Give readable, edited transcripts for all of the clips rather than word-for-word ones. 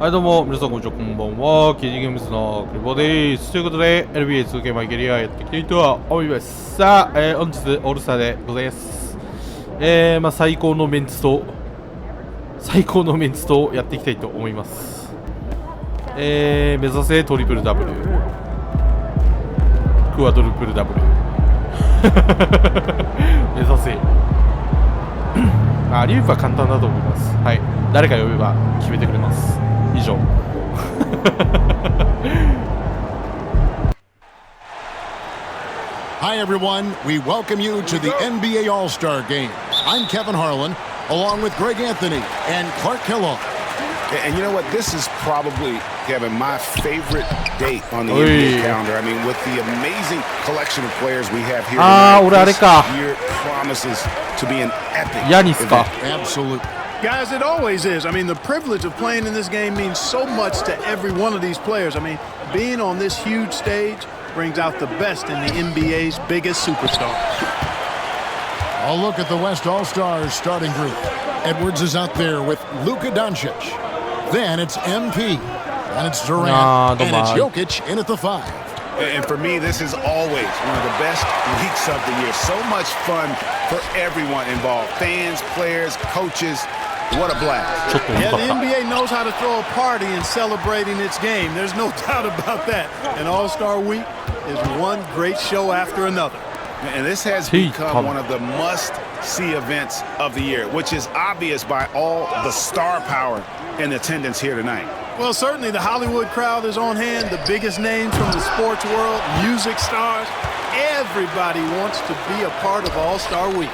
はいどうも皆さんこんにちは、こんばんは。KG ゲームズのクリボーです。ということで NBA2K マイキャリアやっていきたいと思います。さあ、本日オールスターでございます。最高のメンツとやっていきたいと思います。目指せトリプルダブル、クワドルプルダブル目指せリュープは簡単だと思います。はい、誰か呼べば決めてくれます。以上Hi everyone, we welcome you to the NBA All-Star Game. I'm Kevin Harlan, along with Greg Anthony and Clark Kellogg. And you know what? This is probably, Kevin, my favorite date on the NBA calendar. I mean, with the amazing collection of players we have here tonight, this year promises to be an epic event. Absolutely. Guys, it always is. I mean, the privilege of playing in this game means so much to every one of these players. I mean, being on this huge stage brings out the best in the NBA's biggest superstars. I'll look at the West All-Stars starting group. Edwards is out there with Luka Doncic. Then it's MP. And it's Durant. And it's Jokic in at the 5. And for me, this is always one of the best weeks of the year. So much fun for everyone involved. Fans, players, coaches. What a blast. Yeah, the NBA knows how to throw a party in celebrating its game. There's no doubt about that. And All-Star Week is one great show after another. And this has become one of the must-see events of the year, which is obvious by all the star power in attendance here tonight. Well, certainly the Hollywood crowd is on hand, the biggest names from the sports world, music stars. Everybody wants to be a part of All-Star Week.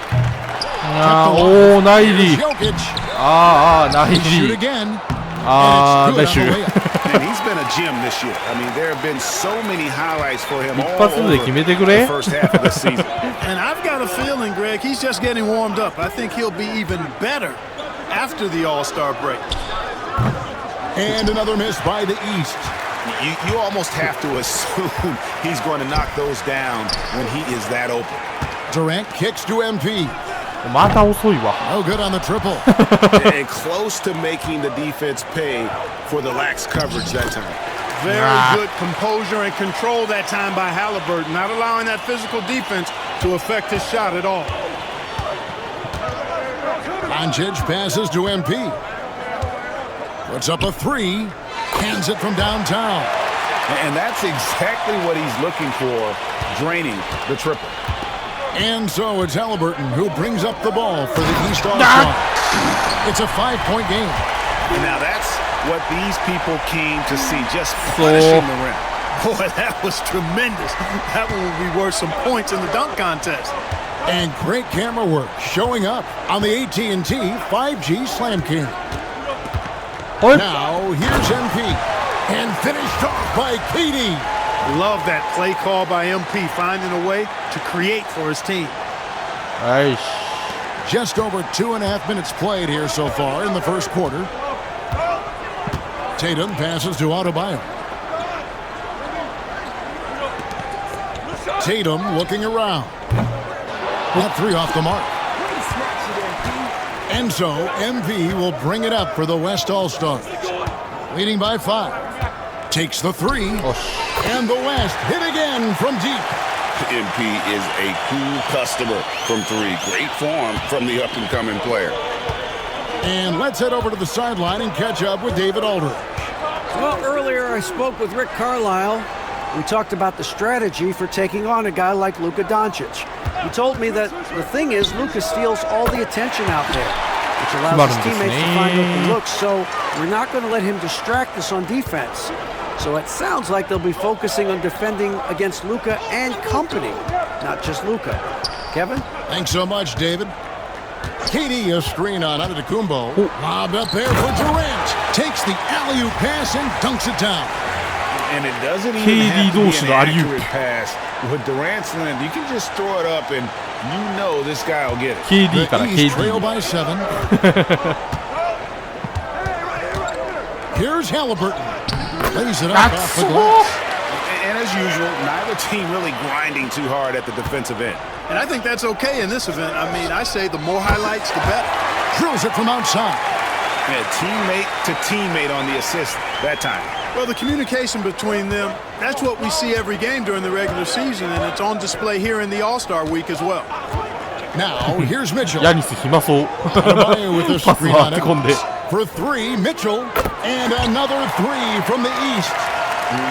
Oh, nice. Nice. Shoot again. Nice shoot. And he's been a gem this year. I mean, there have been so many highlights for him all over the first half of the season. And I've got a feeling, Greg, he's just getting warmed up. I think he'll be even better after the All-Star break. And another miss by the East. You almost have to assume he's going to knock those down when he is that open. Durant kicks to MP. No good on the triple. And close to making the defense pay for the lax coverage that time. Very good composure and control that time by Halliburton, not allowing that physical defense to affect his shot at all. Doncic passes to MP. Puts up a 3, hands it from downtown. And that's exactly what he's looking for, draining the triple. And so it's Halliburton who brings up the ball for the East All-Star. It's a 5-point game. And now that's what these people came to see, just finishing the rim. Boy, that was tremendous. That one will be worth some points in the dunk contest. And great camera work showing up on the AT&T 5G Slam Cam. Now here's MP and finished off by KD. Love that play call by MP, finding a way to create for his team. Nice. Just over 2.5 minutes played here so far in the first quarter. Tatum passes to Adebayo. Tatum looking around. That 3 off the mark. And so MP will bring it up for the West All-Stars. Leading by 5. Takes the 3. And the West hit again from deep. MP is a cool customer from 3. Great form from the up-and-coming player. And let's head over to the sideline and catch up with David Aldridge. Well, earlier I spoke with Rick Carlisle. We talked about the strategy for taking on a guy like Luka Doncic. He told me that the thing is Luka steals all the attention out there, which allows his teammates to find open looks, so we're not going to let him distract us on defense. So it sounds like they'll be focusing on defending against Luka and company, not just Luka. Kevin? Thanks so much, David. KD a screen on Antetokounmpo. Lobbed up there for Durant. Takes the alley-oop pass and dunks it down. And it doesn't even have to be an accurate pass. With Durant's length, you can just throw it up and you know this guy will get it. The East trail by 7. Here's Halliburton. Lays it up off the glass. And as usual, neither team really grinding too hard at the defensive end. And I think that's okay in this event. I mean, I say the more highlights, the better. Drills it from outside. And teammate to teammate on the assist that time. Well, the communication between them, that's what we see every game during the regular season, and it's on display here in the All-Star week as well. Now, here's Mitchell. ヤニス暇そう。 Adebayo with the パス screen 回 on ってこんで。 For three, Mitchell. And another three from the East.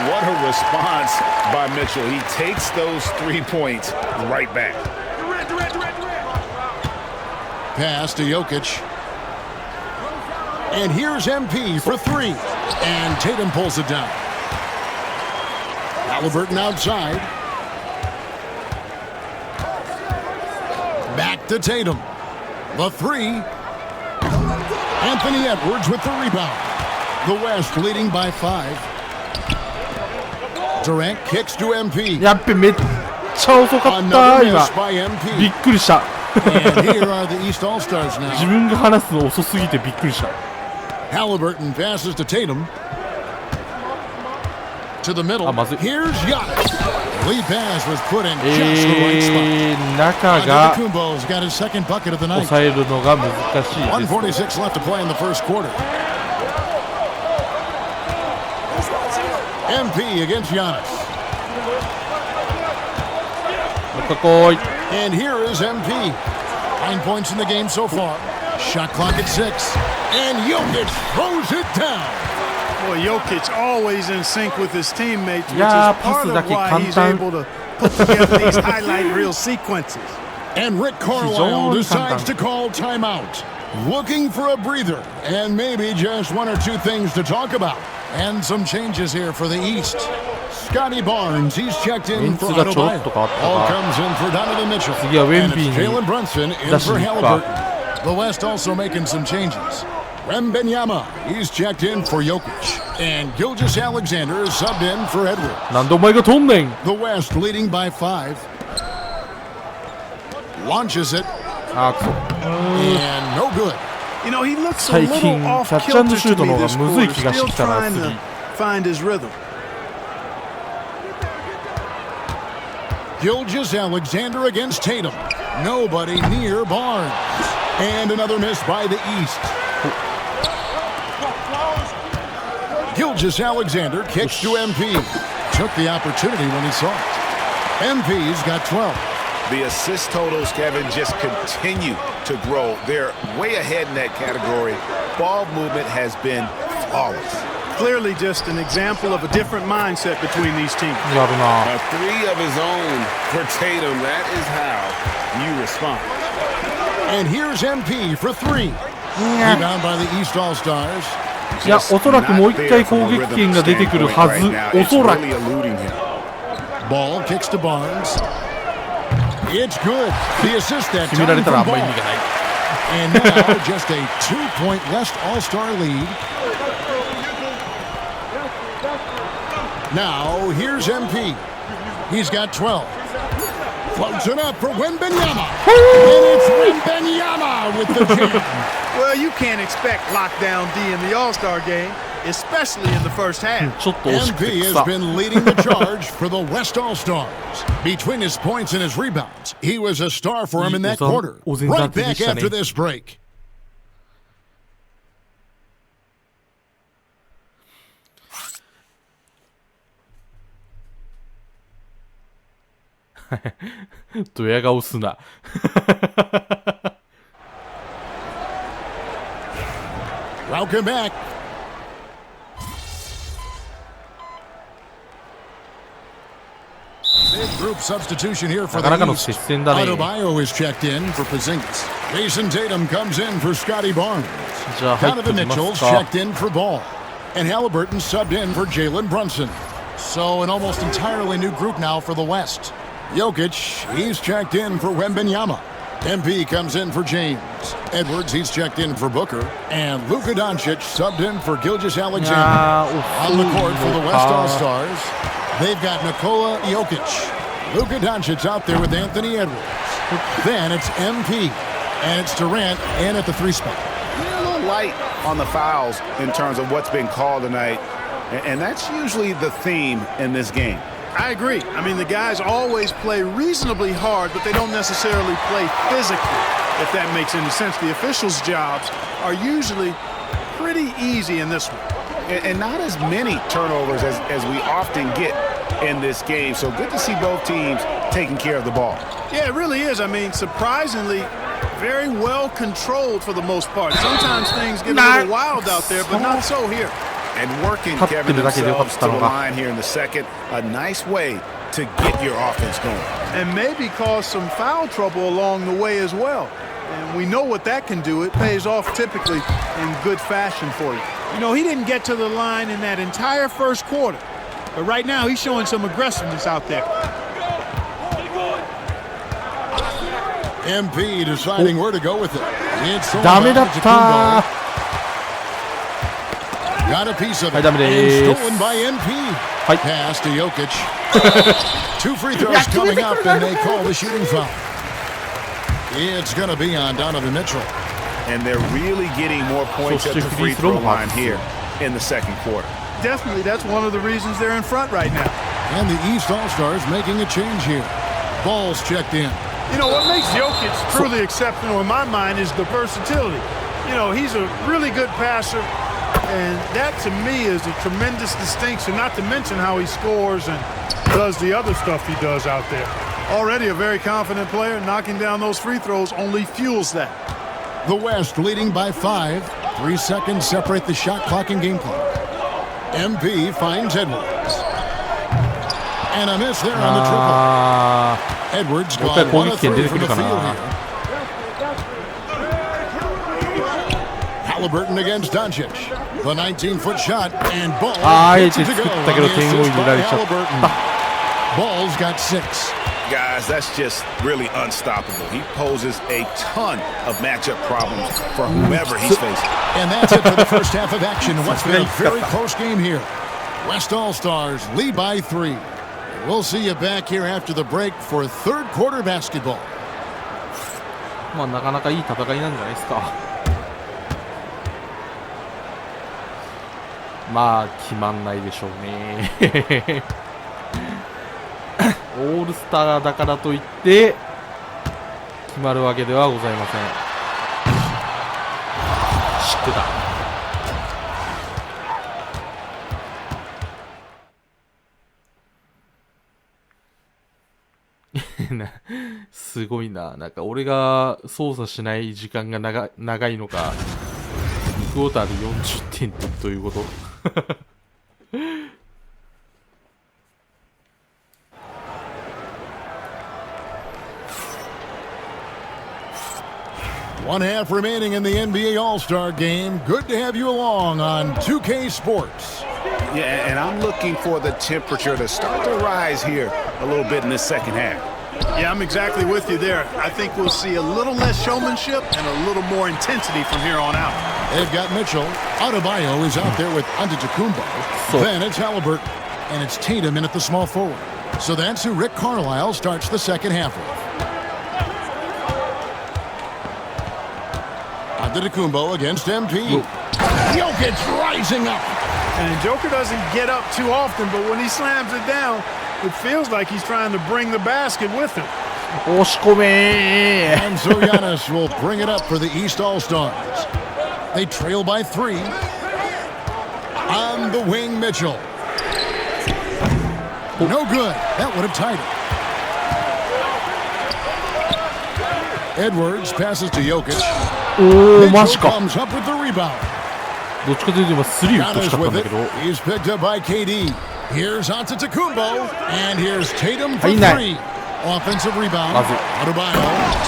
What a response by Mitchell. He takes those 3 points right back. Pass to Jokic. And here's MP for three. And Tatum pulls it down. Halliburton outside. Back to Tatum. The three. Anthony Edwards with the rebound. The West leading by 5. Durant kicks to MP. やっべ、めっちゃ遅かった Another 今 miss by MP. びっくりした And here are the East All-Stars now. 自分が話すの遅すぎてびっくりした Halliburton passes to Tatum. To the middle. あ、まずい Here's Giannis. Lead pass was put in just the right spot. 中が Antetokounmpo's got his second bucket of the night. 抑えるのが難しいです 1:46 left to play in the first quarter. MP against Giannis. もう一回来い And here is MP. 9 points in the game so far. Shot clock at 6. And Jokic throws it down. Boy, Jokic always in sync with his teammates, which is Yeah, part of pass why he's だけ簡単 able to put together these highlight reel sequences. And Rick Carlisle decides to call timeout. Looking for a breather and maybe just 1 or 2 things to talk about. And some changes here for the East. Scotty Barnes, he's checked in for Adebayo. All comes in for Donovan Mitchell. And it's Jalen Brunson in for Halliburton. The West also making some changes. Wembanyama, he's checked in for Jokic. And Gilgeous Alexander is subbed in for Edwards. なんでお前が飛んねん The West leading by 5. Launches it. あーくそ And no good. You know, he looks a 最 little 近 off キャッチアンド kilter シュー to ト me の方 this がむずい quarter, 気がし still てきたな trying 次 to find his rhythm. Gilgeous Alexander against Tatum. Nobody near Barnes. And another miss by the East. Gilgeous Alexander kicks to MP. Took the opportunity when he saw it. MP's got 12. The assist totals, Kevin, just continue to grow. They're way ahead in that category. Ball movement has been flawless. Clearly just an example of a different mindset between these teams. やるな A 3 of his own for Tatum. That is how you respond. And here's MP for 3. Rebound by the East All-Stars. いやおそらくもう一回攻撃権が出てくるはずおそらく Ball kicks to Barnes. It's good. The assist that 決められ time たらあ from んま意 Ball. 味がない And now just a 2-point West All-Star lead. Now here's MP. He's got 12. Floats it up for Wembanyama. And it's Wembanyama with the jam. Well, you can't expect lockdown D in the All-Star game, especially in the first half. ちょっと惜しくて MP 草 has been leading the charge for the West All-Stars. Between his points and his rebounds, he was a star for him in that quarter. Right back after this break. ドヤ顔すな Welcome back. Big group substitution here for なかなかの the 接 East. 戦だね Adebayo is checked in for Porzingis. Jason Tatum comes in for Scotty Barnes. じゃあ入って Donovan きま Mitchell's すか checked in for Ball. And Halliburton subbed in for Jalen Brunson. So an almost entirely new group now for the West. Jokic, he's checked in for Wembanyama. MP comes in for James. Edwards, he's checked in for Booker. And Luka Doncic subbed in for Gilgeous Alexander. On the court for the West All-Stars, they've got Nikola Jokic. Luka Doncic out there with Anthony Edwards. Then it's MP. And it's Durant in at the 3 spot. A little light on the fouls in terms of what's been called tonight. And that's usually the theme in this game. I agree. I mean, the guys always play reasonably hard, but they don't necessarily play physically, if that makes any sense. The officials' jobs are usually pretty easy in this one. And not as many turnovers as we often get in this game. So good to see both teams taking care of the ball. Yeah, it really is. I mean, surprisingly, very well controlled for the most part. Sometimes things get a little wild out there, but not so here. And working Kevin themselves to the line here in the second. A nice way to get your offense going. And maybe cause some foul trouble along the way as well. And we know what that can do. It pays off typically in good fashion for you. You know, he didn't get to the line in that entire first quarter. But right now, he's showing some aggressiveness out there. MP deciding where to go with it. It's Dame datta. Got a piece of it. And stolen by MP. Pass to Jokic. 2 free throws coming up, and they call the shooting foul. It's going to be on Donovan Mitchell. And they're really getting more points at the free throw line here in the second quarter. Definitely, that's one of the reasons they're in front right now. And the East All-Stars making a change here. Ball's checked in. You know, what makes Jokic truly exceptional in my mind is the versatility. You know, he's a really good passer, and that to me is a tremendous distinction, not to mention how he scores and does the other stuff he does out there. Already a very confident player, knocking down those free throws only fuels that. The West leading by 5. 3 seconds separate the shot clock and game clock. MP finds Edwards. And a miss there on the triple. Edwards gone 1 of 3 from the field here. Halliburton against Doncic. The 19-foot shot and ball gets it to go on the assist by Halliburton. Ball's got 6. Guys, that's just really unstoppable. He poses a ton of matchup problems for whomever he's facing. And that's it for the first half of action. What's been a very close game here. West All-Stars lead by 3. We'll see you back here after the break for third quarter basketball. まあなかなかいい戦いなんじゃないですか。まあ決まんないでしょうね。オールスターだからといって決まるわけではございません。知ってた。すごいな。なんか俺が操作しない時間が長いのか、2クォーターで40点ってどういうこと？ 1 half remaining in the NBA All-Star game. Good to have you along on 2K Sports. Yeah, and I'm looking for the temperature to start to rise here a little bit in this second half. Yeah, I'm exactly with you there. I think we'll see a little less showmanship and a little more intensity from here on out. They've got Mitchell. Adebayo is out there with Antetokounmpo. Then it's Halliburton, and it's Tatum in at the small forward. So that's who Rick Carlisle starts the second half with. Antetokounmpo against MP. Jokic rising up. And Joker doesn't get up too often, but when he slams it down, it feels like he's trying to bring the basket with him. And so Giannis will bring it up for the East All-Stars. They trail by 3. On the wing, Mitchell. No good. That would have tied it. Edwards passes to Jokic. Mitchell comes up with the rebound. Giannis with it. He's picked up by KD. Here's Antetokounmpo, and here's Tatum for 3. Offensive rebound. Adebayo,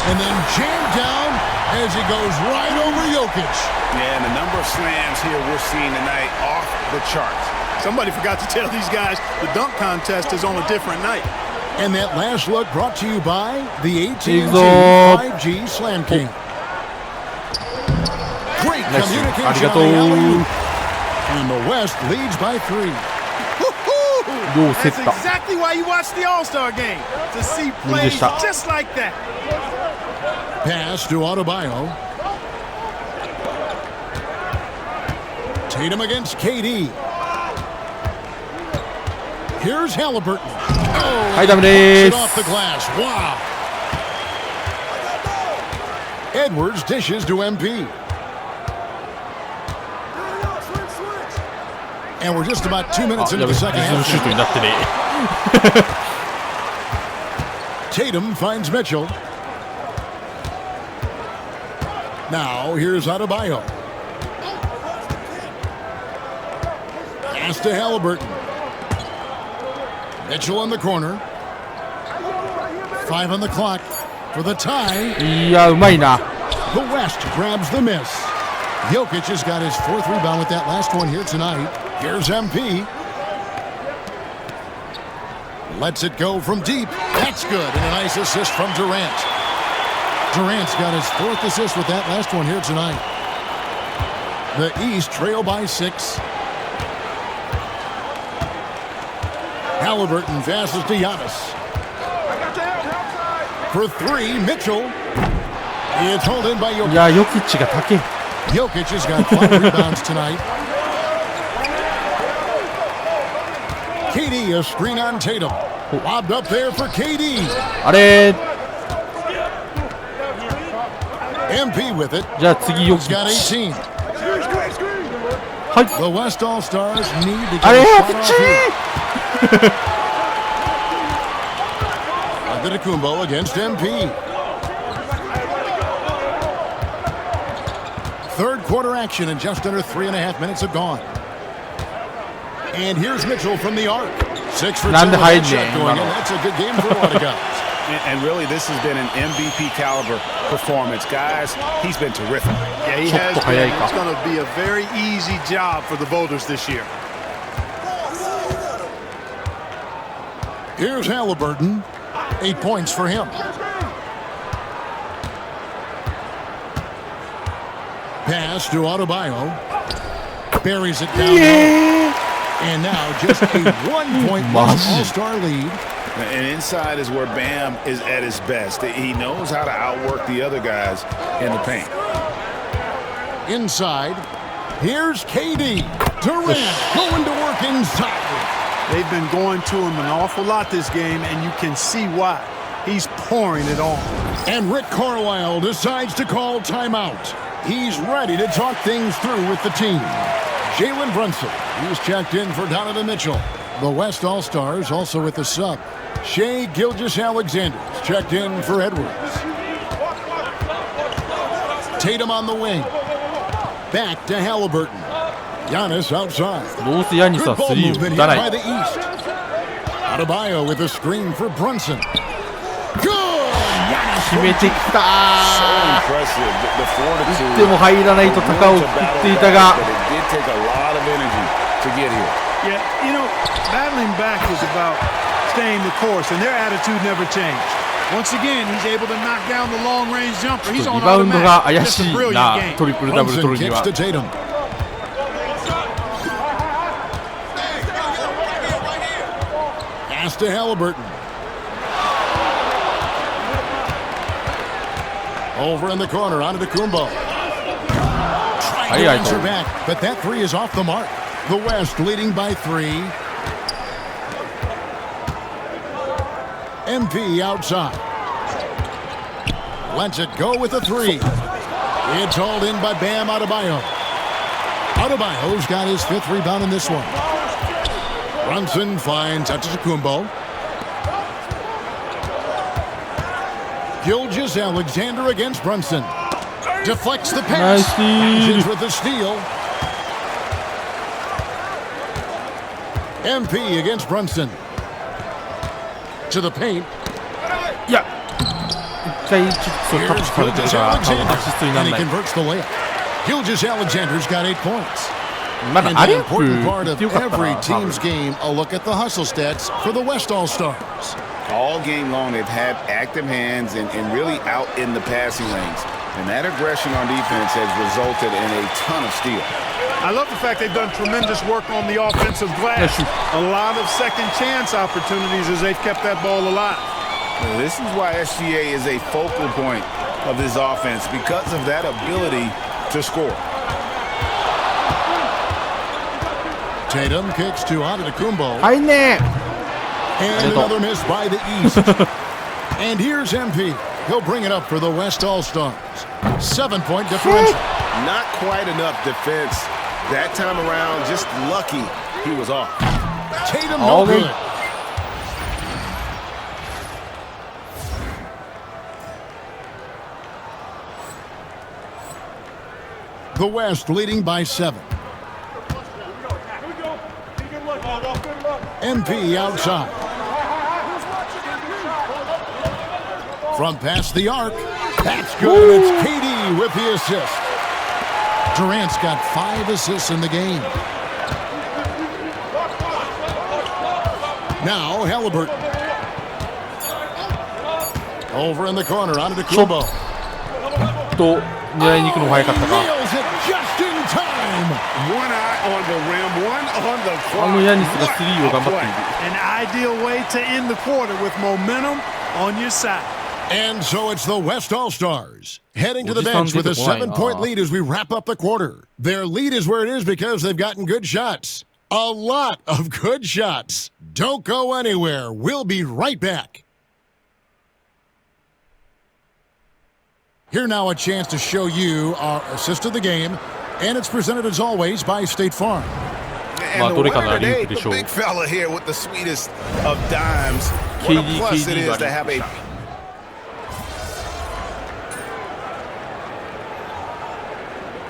and then jammed down as he goes right over Jokic. Yeah, and the number of slams here we're seeing tonight off the charts. Somebody forgot to tell these guys the dunk contest is on a different night. And that last look brought to you by the AT&T 5G Slam King. Great communication on the alley-oop. And the West leads by 3. That's exactly why you watch the All-Star game, to see plays just like that. Pass to Adebayo. Tatum against KD. Here's Halliburton. Oh, it off the glass. Wow. Edwards dishes to MP. And we're just about 2 minutes into the second リズムシュートになってね。 Tatum finds Mitchell. Now here's Adebayo. Pass to Halliburton. Mitchell in the corner. 5 on the clock for the tie. いや、うまいな。 The West grabs the miss. Jokic has got his 4th rebound with that last one here tonight. Here's MP. Lets it go from deep. That's good. And a nice assist from Durant. Durant's got his 4th assist with that last one here tonight. The East trail by 6. Halliburton passes to Giannis. For 3, Mitchell. It's held in by Jokic. いや、ヨキッチが高い。 Jokic has got 5 rebounds tonight. KD, a screen on Tatum. Lobbed up there for KD. あれ、 MP with it. じゃあ次ヨ He's キッ got チ。 18. はい。 The West All-Stars need to あ get れ、 a ヨ shot キッ off チ here. Antetokounmpo against MP. Third quarter action and just under 3.5 minutes have gone. And here's Mitchell from the arc. 6 for 2 なんで入んねん、 shot 今 going の。 in. That's a good game for a lot of guys. And really, this has been an MVP caliber performance. Guys, he's been terrific. Yeah, he ちょっ has と been. 早いか。 It's going to be a very easy job for the voters this year. Here's Halliburton. 8 points for him. Pass to Adebayo. Buries it down low. And now just a 1-point All-Star lead. And inside is where Bam is at his best. He knows how to outwork the other guys in the paint. Inside, here's KD. Durant going to work inside. They've been going to him an awful lot this game, and you can see why. He's pouring it on. And Rick Carlisle decides to call timeout. He's ready to talk things through with the team. Jalen Brunson, he's checked in for Donovan Mitchell. The West All-Stars also with the sub. Shai Gilgeous-Alexander's checked in for Edwards. Tatum on the wing. Back to Halliburton. Giannis outside. どうせヤニス Good は ball 3 を movement 打た here な by い。 the East. Adebayo with a screen for Brunson. Good! 決めてきた So ー。 impressive. The fortitude. でも入らないと高を食っていたが。 But it did take a lot of energy to get here. Yeah, you know, battling back is about staying the course, and their attitude never changed. Once again, he's able to knock down the long-range jumper. He's リ on バウンドが automatic. 怪 Just し a い brilliant な game. トリプルダブル Brunson 取るに kicks は to Tatum. Pass to Halliburton. Over in the corner, onto Kumbo. Trying to answer back, but that 3 is off the mark. The West leading by 3. MP outside. Lets it go with a 3. It's hauled in by Bam Adebayo. Adebayo's got his 5th rebound in this one. Brunson finds Antetokounmpo. Gilgeous-Alexander against Brunson. Deflects the pass. Nice steal. With the steal. MP against Brunson. To the paint. いや、一回ちょっとそれタッチされてるから多分アシストにな And ら he ない。 converts the layup. Gilgeous-Alexander's got 8 points. まだ And あ an れ important part 打っ of てよかった every な。多分 team's game, a look at the hustle stats for the West All-Stars. All game long, they've had active hands and really out in the passing lanes. And that aggression on defense has resulted in a ton of steals. I love the fact they've done tremendous work on the offensive glass. A lot of second chance opportunities as they've kept that ball alive. This is why SGA is a focal point of this offense, because of that ability to score. Tatum kicks to Antetokounmpo. 入んね And another miss by the East. And here's MP. He'll bring it up for the West All-Stars. 7-point differential. Not quite enough defense that time around. Just lucky he was off. Tatum no good. The West leading by 7. MP outside. From past the arc. That's good. It's KD with the assist. Durant's got 5 assists in the game. Now Halliburton. Over in the corner, onto the Kuribo. 狙いに行くのが早かったか。 One eye on the rim, one on the clock. あのヤニスがスリーを頑張っている。 An ideal way to end the quarter with momentum on your side. And so it's the West All-Stars heading to the bench with a 7-point lead as we wrap up the quarter. Their lead is where it is because they've gotten good shots. A lot of good shots. Don't go anywhere. We'll be right back. Here now a chance to show you our assist of the game, and it's presented as always by State Farm. And the winner today, the big fella here with the sweetest of dimes. What a plus it is to have a...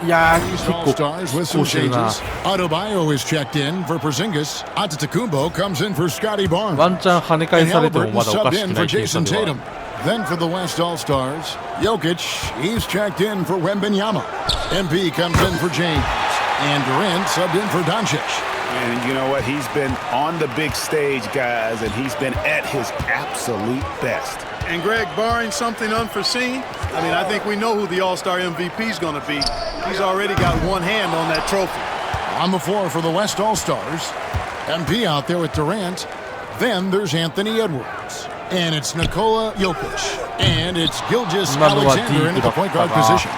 All-Stars with some changes. Adebayo is checked in for Porzingis. Antetokounmpo comes in for Scotty Barnes. ワンチャン跳ね返されてもまだおかし subbed く in な for い点差 Jason では。 Tatum. Then for the West All-Stars, Jokic, he's checked in for Wembanyama. MP comes in for James. And Durant subbed in for Doncic. And you know what? He's been on the big stage, guys, and he's been at his absolute best. And Greg, barring something unforeseen, I mean, I think we know who the All-Star MVP is going to be. He's already got one hand on that trophy. On the floor for the West All-Stars, MP out there with Durant. Then there's Anthony Edwards. And it's Nikola Jokic. And it's Gilgeous Alexander in the point guard position.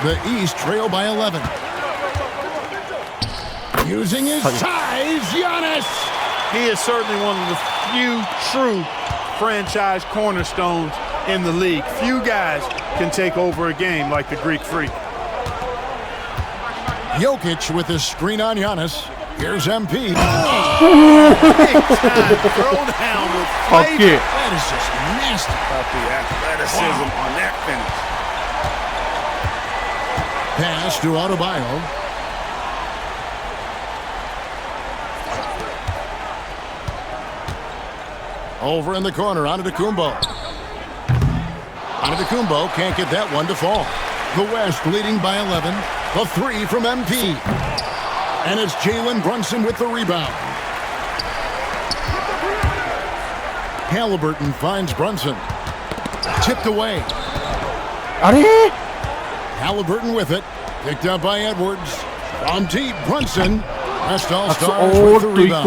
The East trail by 11. Using his size, Giannis. He is certainly one of the few true franchise cornerstones in the league. Few guys can take over a game like the Greek Freak. Jokic with his screen on Giannis. Here's MP. Big time throw down with flavor. That is just nasty. About the athleticism on that finish. Pass to Adebayo. Over in the corner, Antetokounmpo. Antetokounmpo can't get that one to fall. The West leading by 11. The 3 from MP. And it's Jalen Brunson with the rebound. Halliburton finds Brunson. Tipped away. Halliburton with it. Picked up by Edwards. From deep, Brunson. West All-Stars with the rebound.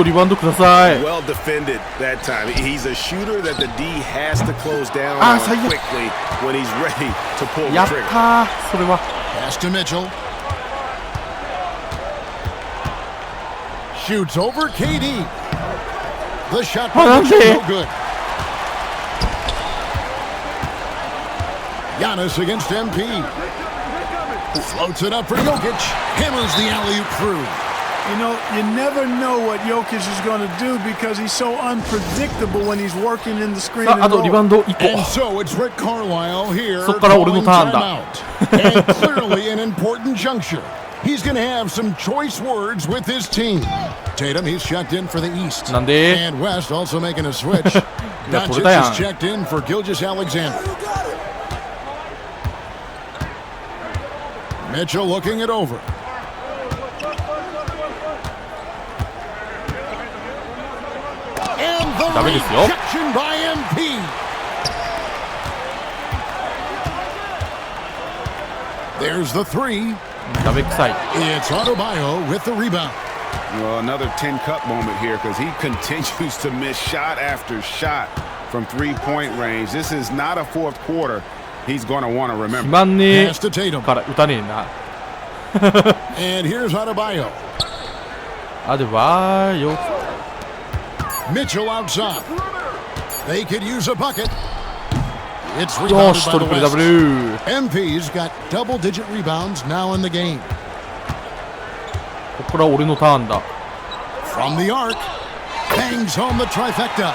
Well defended that time. He's a shooter that the D has to close down quickly when he's ready to pull the trigger. Pass to Mitchell. Shoots over KD. The shot by Mitchell, no good. Giannis against MP. Floats it up for Jokic. Hammers the alley-oop through. You know, you never know what Jokic is going to do because he's so unpredictable when he's working in the screen and roll. And so it's Rick Carlisle here calling timeout. And clearly an important juncture. He's going to have some choice words with his team. Tatum, he's checked in for the East. And West also making a switch. Doncic is checked in for Gilgeous Alexander. Mitchell looking it over. And the rejection by MP. There's the 3. It's Adebayo with the rebound. Well, another 10-cup moment here because he continues to miss shot after shot from three-point range. This is not a fourth quarter he's going to want to remember. Pass to Tatum. And here's Adebayo. Mitchell outside. They could use a bucket. It's rebounded by the West. MP's got double-digit rebounds now in the game. From the arc, bangs home the trifecta.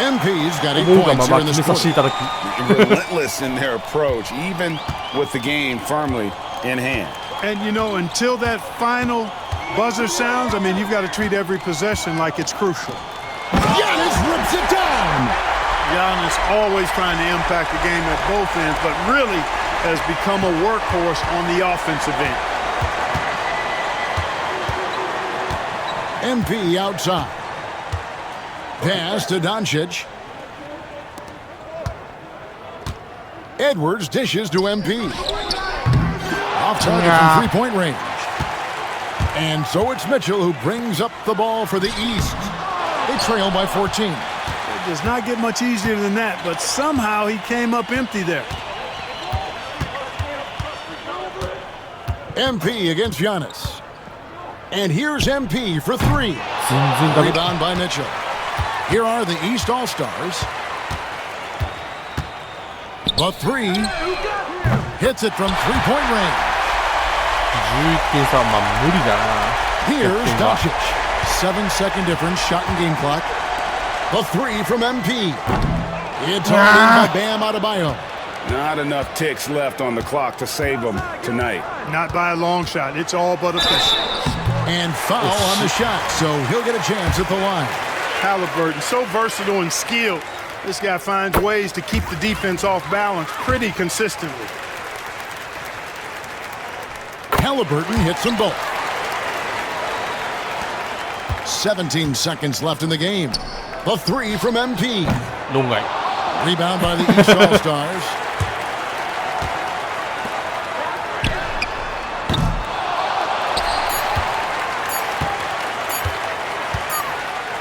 MP's got 8 points here in this quarter. Relentless in their approach, even with the game firmly in hand. And you know, until that final buzzer sounds, I mean, you've got to treat every possession like it's crucial. Giannis rips it down. Giannis always trying to impact the game at both ends, but really has become a workhorse on the offensive end. MP outside. Pass to Doncic. Edwards dishes to MP. Off target from three-point range. And so it's Mitchell who brings up the ball for the East. They trail by 14. It does not get much easier than that, but somehow he came up empty there. MP against Giannis. And here's MP for three. Rebound by Mitchell. Here are the East All-Stars. The three. Hits it from three-point range. Here's Doncic. 7-second difference, shot and game clock. The three from MP. It's all in by Bam Adebayo. Not enough ticks left on the clock to save them tonight. Not by a long shot. It's all but official. And foul on the shot, so he'll get a chance at the line. Halliburton, so versatile and skilled. This guy finds ways to keep the defense off balance pretty consistently. Halliburton hits them both. 17 seconds left in the game. The three from MP. Rebound by the East All-Stars.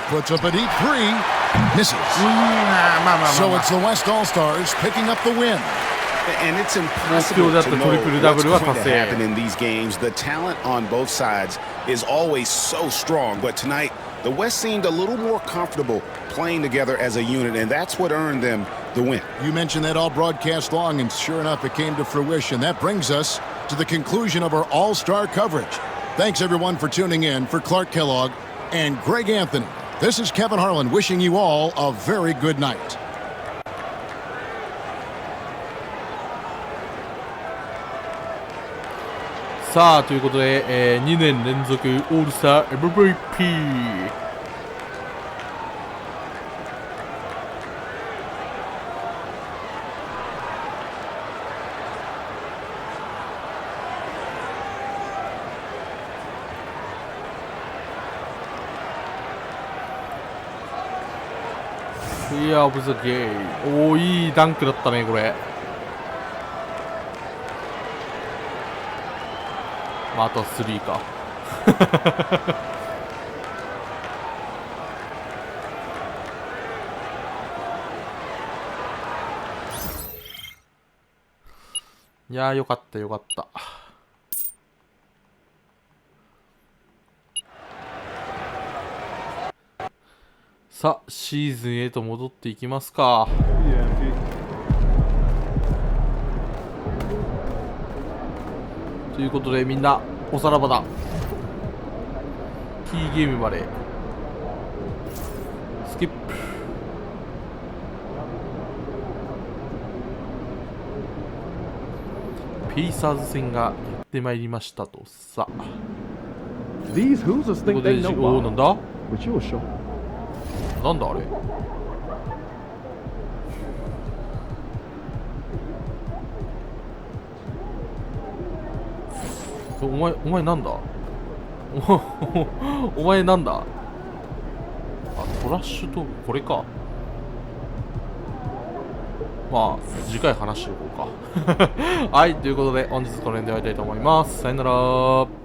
Puts up a deep three. Misses. So it's the West All-Stars picking up the win. And it's impossible to know what's going to happen in these games. The talent on both sides is always so strong. But tonight, the West seemed a little more comfortable playing together as a unit, and that's what earned them the win. You mentioned that all broadcast long, and sure enough, it came to fruition. That brings us to the conclusion of our all-star coverage. Thanks, everyone, for tuning in. For Clark Kellogg and Greg Anthony, this is Kevin Harlan wishing you all a very good night. さあということで、2年連続オールスター MVP。いや、オブザゲー。おー、いいダンクだったね、これ。まあ、あとは3か。いやー、よかったよかった。さあ、シーズンへと戻っていきますか。ということで、みんなおさらばだ。キーゲームまでスキップ。ペイサーズ戦がやってまいりましたと。さあ、ここでなんだなんだあれ。お前なんだお前なんだ。あ、トラッシュトークこれか。まあ次回話しておこうか。はい、ということで本日この辺で終わりたいと思います。さよなら。